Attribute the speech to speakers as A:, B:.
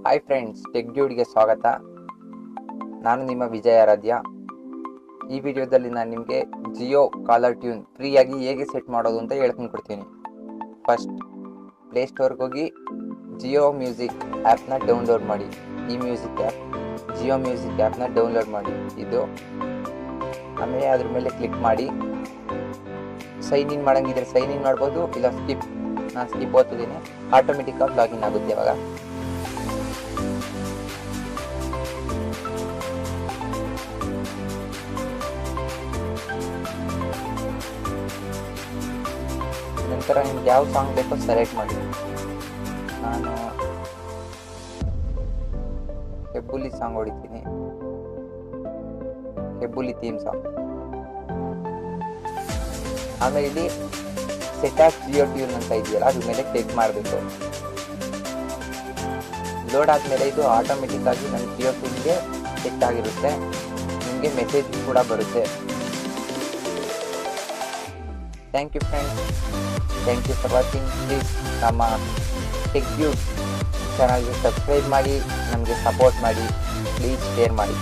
A: Hi friends, tech ಡ್ಯೂಡ್ಗೆ ಸ್ವಾಗತ. ನಾನು ನಿಮ್ಮ ವಿಜಯ ಆರಾಧ್ಯ. ಈ ವಿಡಿಯೋದಲ್ಲಿ ನಾನು ನಿಮಗೆ ಜಿಯೋ ಕಾಲರ್ ಟ್ಯೂನ್ ಫ್ರೀಯಾಗಿ ಹೇಗೆ ಸೆಟ್ ಮಾಡೋದು ಅಂತ ಹೇಳ್ಕೊಂಡು ಕೊಡ್ತೀನಿ. ಫಸ್ಟ್ ಪ್ಲೇಸ್ಟೋರ್ಗೆ ಹೋಗಿ ಜಿಯೋ ಮ್ಯೂಸಿಕ್ ಆ್ಯಪ್ನ ಡೌನ್ಲೋಡ್ ಮಾಡಿ. ಈ ಮ್ಯೂಸಿಕ್ ಆ್ಯಪ್ ಜಿಯೋ ಮ್ಯೂಸಿಕ್ ಆ್ಯಪ್ನ ಡೌನ್ಲೋಡ್ ಮಾಡಿ. ಇದು ಆಮೇಲೆ ಅದ್ರ ಮೇಲೆ ಕ್ಲಿಕ್ ಮಾಡಿ ಸೈನ್ ಇನ್ ಮಾಡೋಂಗಿದ್ರೆ ಸೈನ್ ಇನ್ ಮಾಡ್ಬೋದು, ಇಲ್ಲ ಸ್ಕಿಪ್. ನಾನು ಸ್ಕಿಪ್ ಓದ್ತಿದ್ದೀನಿ. ಆಟೋಮೆಟಿಕ್ಕಾಗಿ ಲಾಗಿನ್ ಆಗುತ್ತೆ. ಇವಾಗ ನಂತರ ನಿಮ್ಗೆ ಯಾವ ಸಾಂಗ್ ಬೇಕೋ ಸೆಲೆಕ್ಟ್ ಮಾಡಿ. ನಾನು ಹೆಬ್ಬುಲಿ ಸಾಂಗ್ ಹೊಡಿತೀನಿ, ಹೆಬ್ಬುಲಿ ಥೀಮ್ ಸಾಂಗ್. ಆಮೇಲೆ ಇಲ್ಲಿ ಸೆಟ್ ಆಫ್ ಜಿಯೋ ಟ್ಯೂನ್ ಅಂತ ಇದೆಯಲ್ಲ, ಅದ್ರ ಮೇಲೆ ಕ್ಲಿಕ್ ಮಾಡಬೇಕು. ಲೋಡ್ ಆದಮೇಲೆ ಇದು ಆಟೋಮೆಟಿಕ್ ಆಗಿ ನನ್ನ ಜಿಯೋ ಟ್ಯೂನ್ಗೆ ಸೆಟ್ ಆಗಿರುತ್ತೆ. ನಿಮಗೆ ಮೆಸೇಜ್ ಕೂಡ ಬರುತ್ತೆ. Thank you friends, thank you for watching. Please ನಮ್ಮ ಟೆಕ್ ಡ್ಯೂಡ್ ಚಾನಲ್ಗೆ ಸಬ್ಸ್ಕ್ರೈಬ್ ಮಾಡಿ, ನಮಗೆ ಸಪೋರ್ಟ್ ಮಾಡಿ, ಪ್ಲೀಸ್ ಶೇರ್ ಮಾಡಿ.